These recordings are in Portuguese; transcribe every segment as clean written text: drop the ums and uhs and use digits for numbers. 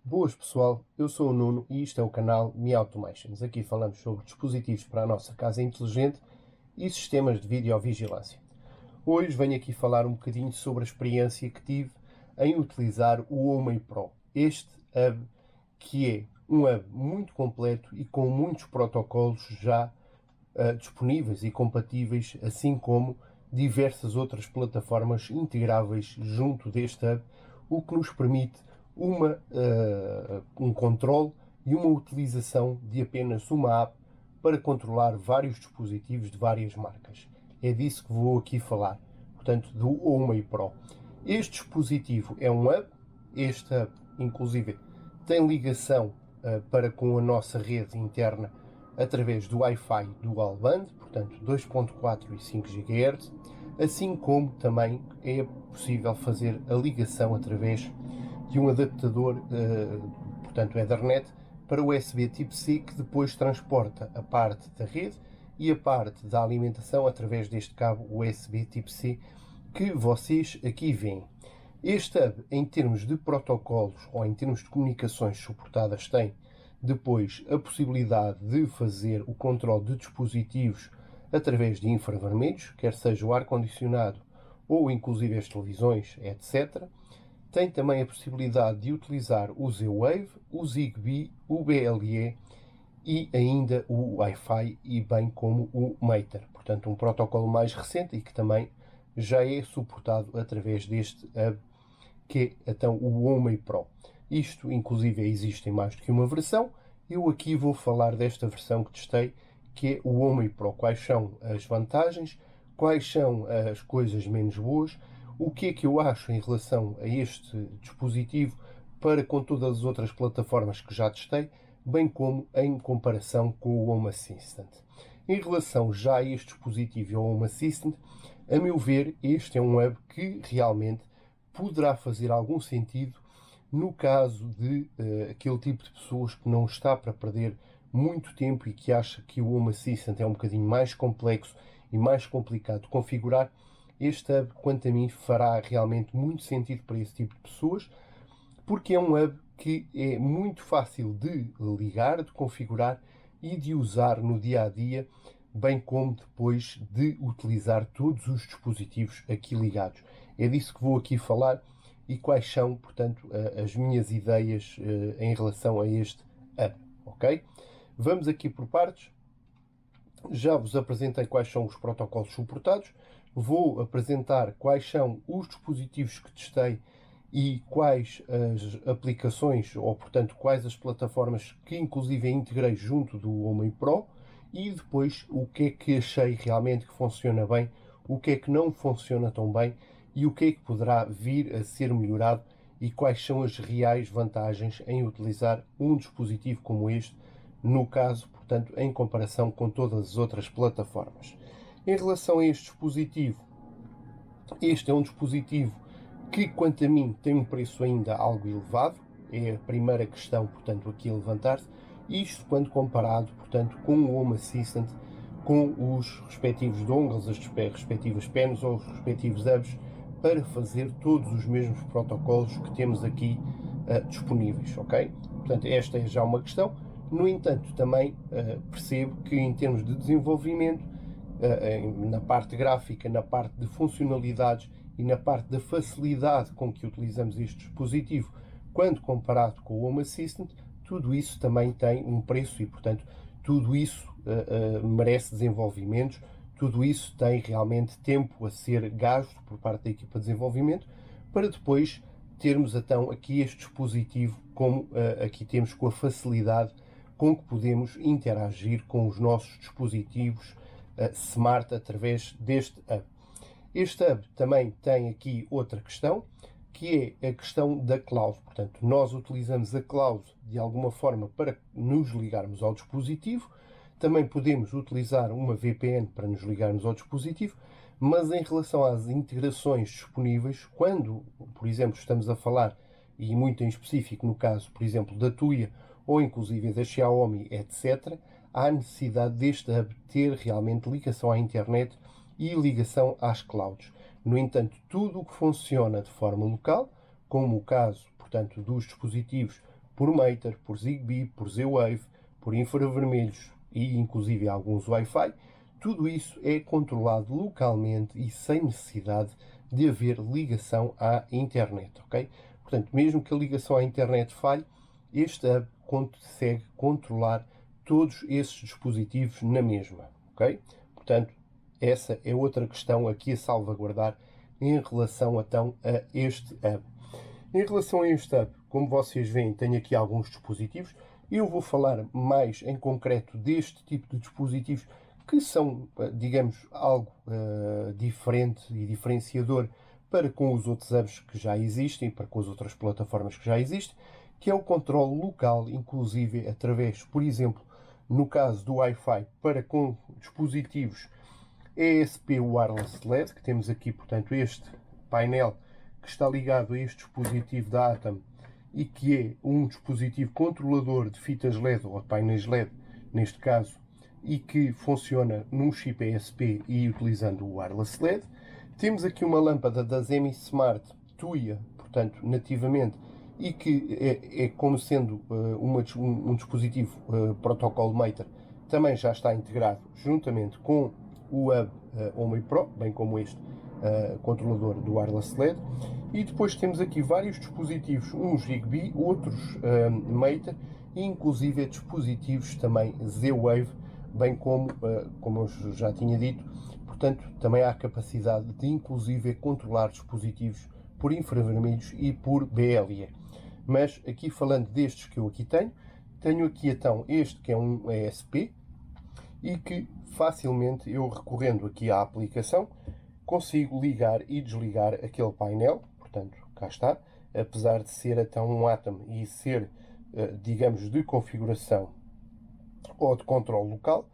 Boas pessoal, eu sou o Nuno e isto é o canal Me Automations. Aqui falamos sobre dispositivos para a nossa casa inteligente e sistemas de videovigilância. Hoje venho aqui falar um bocadinho sobre a experiência que tive em utilizar o Homey Pro. Este hub que é um hub muito completo e com muitos protocolos já disponíveis e compatíveis, assim como diversas outras plataformas integráveis junto deste hub, o que nos permite um controle e uma utilização de apenas uma app para controlar vários dispositivos de várias marcas. É disso que vou aqui falar, portanto, do Homey Pro. Este dispositivo é um hub, este hub, inclusive, tem ligação para com a nossa rede interna através do Wi-Fi Dual Band, portanto 2.4 e 5 GHz, assim como também é possível fazer a ligação através de um adaptador, portanto Ethernet, para USB tipo C, que depois transporta a parte da rede e a parte da alimentação através deste cabo USB tipo C que vocês aqui veem. Este hub, em termos de protocolos ou em termos de comunicações suportadas, tem depois a possibilidade de fazer o controle de dispositivos através de infravermelhos, quer seja o ar-condicionado ou inclusive as televisões, etc. Tem também a possibilidade de utilizar o Z-Wave, o Zigbee, o BLE e ainda o Wi-Fi e bem como o Matter. Portanto, um protocolo mais recente e que também já é suportado através deste hub, que é então o Homey Pro. Isto, inclusive, existe em mais do que uma versão. Eu aqui vou falar desta versão que testei, que é o Homey Pro. Quais são as vantagens, quais são as coisas menos boas, o que é que eu acho em relação a este dispositivo para com todas as outras plataformas que já testei, bem como em comparação com o Home Assistant. Em relação já a este dispositivo e ao Home Assistant, a meu ver, este é um hub que realmente poderá fazer algum sentido no caso de aquele tipo de pessoas que não está para perder muito tempo e que acha que o Home Assistant é um bocadinho mais complexo e mais complicado de configurar. Este hub, quanto a mim, fará realmente muito sentido para esse tipo de pessoas, porque é um hub que é muito fácil de ligar, de configurar e de usar no dia a dia, bem como depois de utilizar todos os dispositivos aqui ligados. É disso que vou aqui falar e quais são, portanto, as minhas ideias em relação a este hub, ok? Vamos aqui por partes. Já vos apresentei quais são os protocolos suportados. Vou apresentar quais são os dispositivos que testei e quais as aplicações, ou portanto, quais as plataformas que inclusive integrei junto do Homey Pro, e depois o que é que achei realmente que funciona bem, o que é que não funciona tão bem e o que é que poderá vir a ser melhorado e quais são as reais vantagens em utilizar um dispositivo como este, no caso, portanto, em comparação com todas as outras plataformas. Em relação a este dispositivo, este é um dispositivo que, quanto a mim, tem um preço ainda algo elevado. É a primeira questão, portanto, aqui a levantar-se. Isto quando comparado, portanto, com o Home Assistant, com os respectivos dongles, as respectivas pens ou os respectivos hubs, para fazer todos os mesmos protocolos que temos aqui disponíveis, ok? Portanto, esta é já uma questão. No entanto, também percebo que em termos de desenvolvimento, na parte gráfica, na parte de funcionalidades e na parte da facilidade com que utilizamos este dispositivo, quando comparado com o Home Assistant, tudo isso também tem um preço e, portanto, tudo isso merece desenvolvimentos, tudo isso tem realmente tempo a ser gasto por parte da equipa de desenvolvimento para depois termos então aqui este dispositivo como aqui temos, com a facilidade com que podemos interagir com os nossos dispositivos smart através deste hub. Este hub também tem aqui outra questão, que é a questão da cloud. Portanto, nós utilizamos a cloud de alguma forma para nos ligarmos ao dispositivo. Também podemos utilizar uma VPN para nos ligarmos ao dispositivo, mas em relação às integrações disponíveis, quando, por exemplo, estamos a falar, e muito em específico no caso, por exemplo, da Tuya ou inclusive da Xiaomi, etc., há necessidade deste hub ter realmente ligação à internet e ligação às clouds. No entanto, tudo o que funciona de forma local, como o caso, portanto, dos dispositivos por Matter, por Zigbee, por Z-Wave, por infravermelhos e inclusive alguns Wi-Fi. Tudo isso é controlado localmente e sem necessidade de haver ligação à internet, ok? Portanto, mesmo que a ligação à internet falhe, este hub consegue controlar todos esses dispositivos na mesma, ok? Portanto, essa é outra questão aqui a salvaguardar em relação então a este hub. Em relação a este hub, como vocês veem, tenho aqui alguns dispositivos. Eu vou falar mais em concreto deste tipo de dispositivos que são, digamos, algo diferente e diferenciador para com os outros hubs que já existem, para com as outras plataformas que já existem, que é o controle local, inclusive através, por exemplo, no caso do Wi-Fi, para com dispositivos ESP Wireless LED, que temos aqui, portanto, este painel que está ligado a este dispositivo da Atom e que é um dispositivo controlador de fitas LED ou de painéis LED, neste caso, e que funciona num chip ESP e utilizando o Wireless LED. Temos aqui uma lâmpada da Zemi Smart Tuya, portanto, nativamente, e que é como sendo um dispositivo protocolo Matter, também já está integrado juntamente com o hub Home Pro, bem como este controlador do Wireless LED. E depois temos aqui vários dispositivos, uns Zigbee, outros Matter, e inclusive dispositivos também Z-Wave, bem como eu já tinha dito, portanto, também há a capacidade de inclusive controlar dispositivos por infravermelhos e por BLE. Mas aqui falando destes que eu aqui tenho aqui então este que é um ESP e que facilmente eu recorrendo aqui à aplicação consigo ligar e desligar aquele painel, portanto, cá está, apesar de ser então um Atom e ser, digamos, de configuração ou de controle local,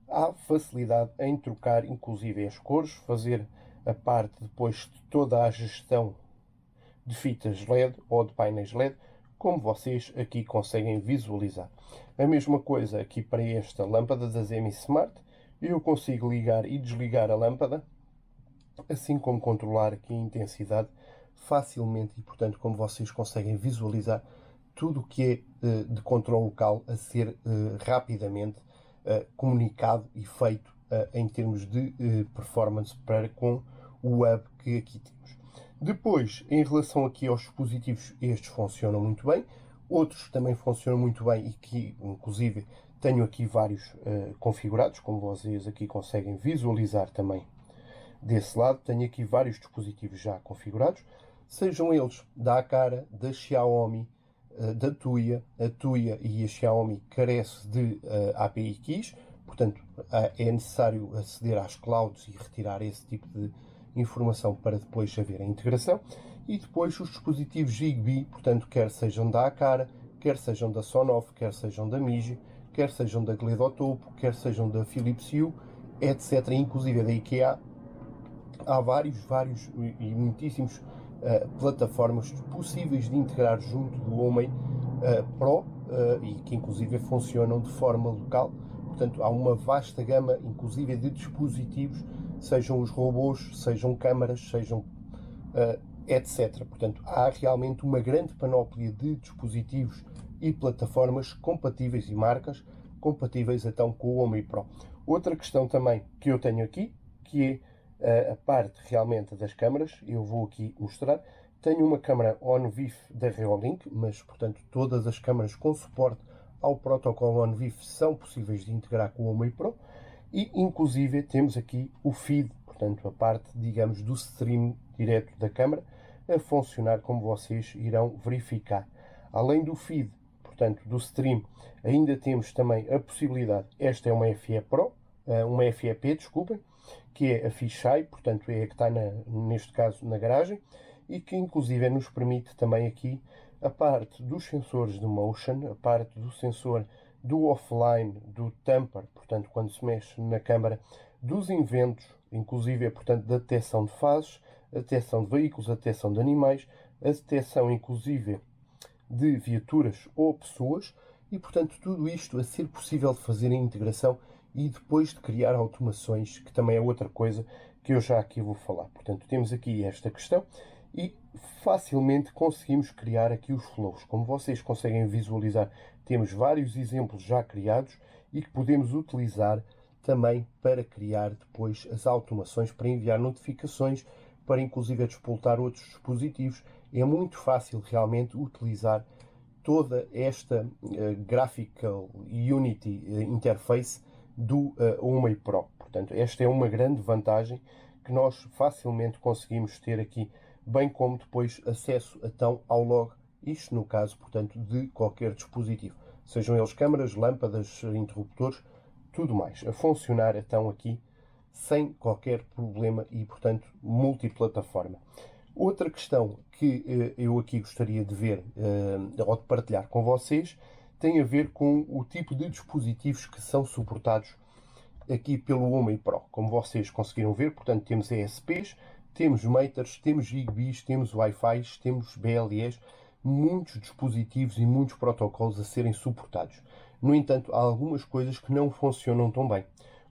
há facilidade em trocar inclusive as cores, fazer a parte depois de toda a gestão de fitas LED ou de painéis LED, como vocês aqui conseguem visualizar. A mesma coisa aqui para esta lâmpada da Zemi Smart, eu consigo ligar e desligar a lâmpada, assim como controlar aqui a intensidade facilmente e, portanto, como vocês conseguem visualizar, tudo o que é de controle local a ser rapidamente comunicado e feito em termos de performance para com o hub que aqui temos. Depois, em relação aqui aos dispositivos, estes funcionam muito bem, outros também funcionam muito bem e que, inclusive, tenho aqui vários configurados, como vocês aqui conseguem visualizar também desse lado. Tenho aqui vários dispositivos já configurados, sejam eles da Aqara, da Xiaomi, da Tuya. A Tuya e a Xiaomi carece de API Keys, portanto é necessário aceder às clouds e retirar esse tipo de informação para depois haver a integração. E depois os dispositivos Zigbee, portanto, quer sejam da Aqara, quer sejam da Sonoff, quer sejam da Miji, quer sejam da Gledotopo, quer sejam da Philips Hue, etc., inclusive da IKEA, há vários e muitíssimos plataformas possíveis de integrar junto do Home Pro e que inclusive funcionam de forma local. Portanto, há uma vasta gama, inclusive, de dispositivos, sejam os robôs, sejam câmaras, sejam etc. Portanto, há realmente uma grande panóplia de dispositivos e plataformas compatíveis e marcas compatíveis então com o Home Pro. Outra questão também que eu tenho aqui, que é a parte realmente das câmaras, eu vou aqui mostrar. Tenho uma câmara OnVIF da Reolink, mas portanto todas as câmaras com suporte ao protocolo OnVIF são possíveis de integrar com o Home Pro e inclusive temos aqui o feed, portanto a parte, digamos, do stream direto da câmara a funcionar como vocês irão verificar. Além do feed, portanto do stream, ainda temos também a possibilidade, esta é uma FE Pro, uma FEP, desculpem, que é a Fisheye, portanto é a que está neste caso na garagem e que inclusive nos permite também aqui a parte dos sensores de motion, a parte do sensor do offline, do tamper, portanto quando se mexe na câmara, dos inventos, inclusive portanto da detecção de fases, a detecção de veículos, a detecção de animais, a detecção inclusive de viaturas ou pessoas e portanto tudo isto a ser possível de fazer a integração e depois de criar automações, que também é outra coisa que eu já aqui vou falar. Portanto, temos aqui esta questão e facilmente conseguimos criar aqui os flows. Como vocês conseguem visualizar, temos vários exemplos já criados e que podemos utilizar também para criar depois as automações, para enviar notificações, para inclusive despoltar outros dispositivos. É muito fácil realmente utilizar toda esta Graphical Unity Interface do HomeAid Pro. Portanto, esta é uma grande vantagem que nós facilmente conseguimos ter aqui, bem como depois acesso então ao log, isto no caso, portanto, de qualquer dispositivo, sejam eles câmaras, lâmpadas, interruptores, tudo mais, a funcionar então aqui sem qualquer problema e, portanto, multiplataforma. Outra questão que eu aqui gostaria de ver ou de partilhar com vocês tem a ver com o tipo de dispositivos que são suportados aqui pelo HomeAid Pro. Como vocês conseguiram ver, portanto, temos ESPs, temos Maters, temos Zigbees, temos Wi-Fi, temos BLEs, muitos dispositivos e muitos protocolos a serem suportados. No entanto, há algumas coisas que não funcionam tão bem,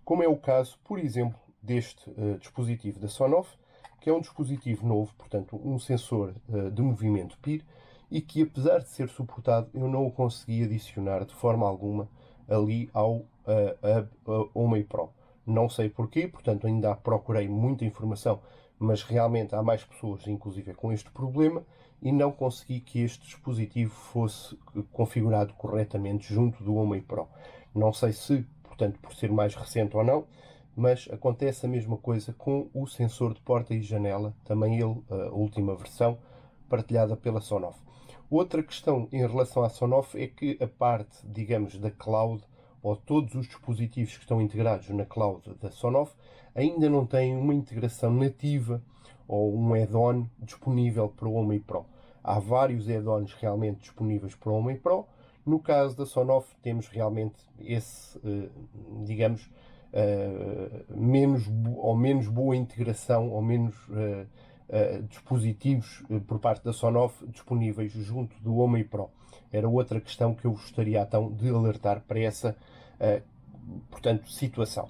como é o caso, por exemplo, deste dispositivo da Sonoff, que é um dispositivo novo, portanto, um sensor de movimento PIR, e que, apesar de ser suportado, eu não o consegui adicionar de forma alguma ali ao HomeAid Pro. Não sei porquê, portanto, ainda procurei muita informação, mas realmente há mais pessoas, inclusive, com este problema, e não consegui que este dispositivo fosse configurado corretamente junto do HomeAid Pro. Não sei se, portanto, por ser mais recente ou não, mas acontece a mesma coisa com o sensor de porta e janela, também ele, a última versão, partilhada pela Sonoff. Outra questão em relação à Sonoff é que a parte, digamos, da cloud, ou todos os dispositivos que estão integrados na cloud da Sonoff, ainda não têm uma integração nativa ou um add-on disponível para o HomeAid Pro. Há vários add-ons realmente disponíveis para o HomeAid Pro. No caso da Sonoff, temos realmente esse, digamos, menos boa integração ou menos dispositivos por parte da Sonoff disponíveis junto do HomeAid Pro. Era outra questão que eu gostaria então de alertar para essa portanto, situação.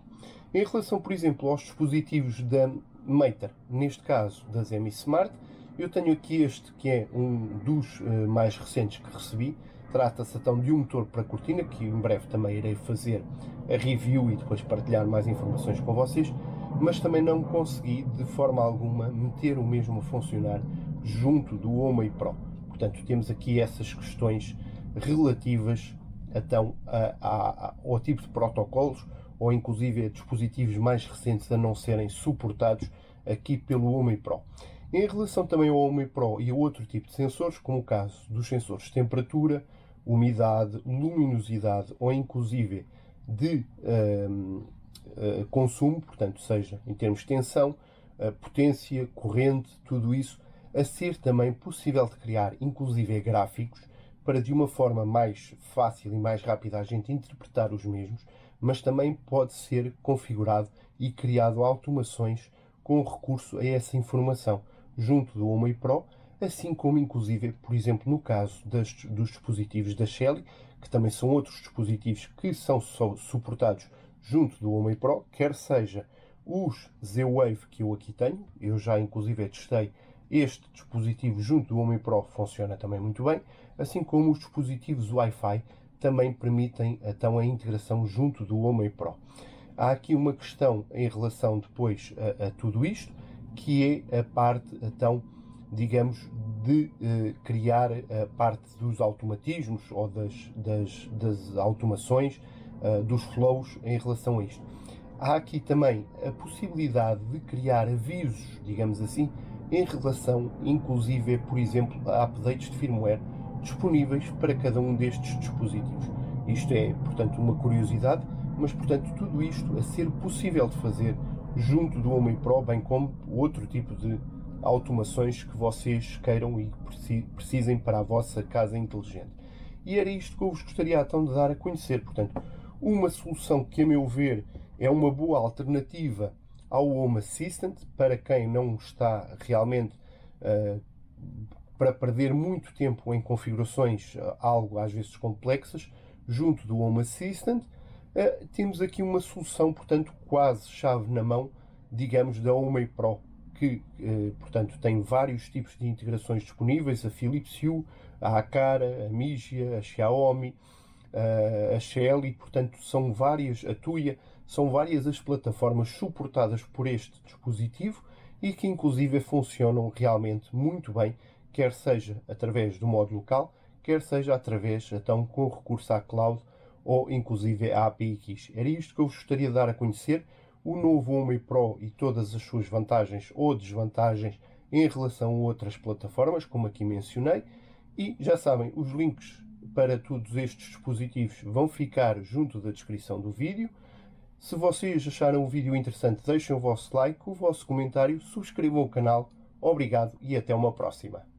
Em relação, por exemplo, aos dispositivos da Mater, neste caso das Mi Smart, eu tenho aqui este que é um dos mais recentes que recebi. Trata-se então de um motor para cortina, que em breve também irei fazer a review e depois partilhar mais informações com vocês, mas também não consegui de forma alguma meter o mesmo a funcionar junto do HomeAid Pro. Portanto, temos aqui essas questões relativas então ao tipo de protocolos ou inclusive a dispositivos mais recentes a não serem suportados aqui pelo HomeAid Pro. Em relação também ao HomeAid Pro e a outro tipo de sensores, como o caso dos sensores de temperatura, umidade, luminosidade ou inclusive de consumo, portanto, seja em termos de tensão, potência, corrente, tudo isso, a ser também possível de criar inclusive gráficos para de uma forma mais fácil e mais rápida a gente interpretar os mesmos, mas também pode ser configurado e criado automações com recurso a essa informação junto do HomeAid Pro, assim como inclusive, por exemplo, no caso dos dispositivos da Shelly, que também são outros dispositivos que são suportados junto do HomeAid Pro, quer seja os Z-Wave que eu aqui tenho, eu já inclusive testei este dispositivo junto do HomeAid Pro, funciona também muito bem, assim como os dispositivos Wi-Fi também permitem então a integração junto do HomeAid Pro. Há aqui uma questão em relação depois a tudo isto, que é a parte então, digamos, de criar a parte dos automatismos ou das automações, dos flows em relação a isto. Há aqui também a possibilidade de criar avisos, digamos assim, em relação, inclusive, por exemplo, a updates de firmware disponíveis para cada um destes dispositivos. Isto é, portanto, uma curiosidade, mas, portanto, tudo isto a ser possível de fazer junto do HomeAid Pro, bem como outro tipo de automações que vocês queiram e precisem para a vossa casa inteligente. E era isto que eu vos gostaria então de dar a conhecer. Portanto, uma solução que, a meu ver, é uma boa alternativa ao Home Assistant para quem não está realmente para perder muito tempo em configurações algo às vezes complexas junto do Home Assistant. Temos aqui uma solução, portanto, quase chave na mão, digamos, da HomeAid Pro, que, portanto, tem vários tipos de integrações disponíveis, a Philips Hue, a Aqara, a Migia, a Xiaomi, a Shelly, portanto, são várias, a Tuya, são várias as plataformas suportadas por este dispositivo e que, inclusive, funcionam realmente muito bem, quer seja através do modo local, quer seja através, então, com recurso à cloud ou, inclusive, à API. Era isto que eu gostaria de dar a conhecer, o novo Homey Pro e todas as suas vantagens ou desvantagens em relação a outras plataformas, como aqui mencionei. E já sabem, os links para todos estes dispositivos vão ficar junto da descrição do vídeo. Se vocês acharam o vídeo interessante, deixem o vosso like, o vosso comentário, subscrevam o canal. Obrigado e até uma próxima.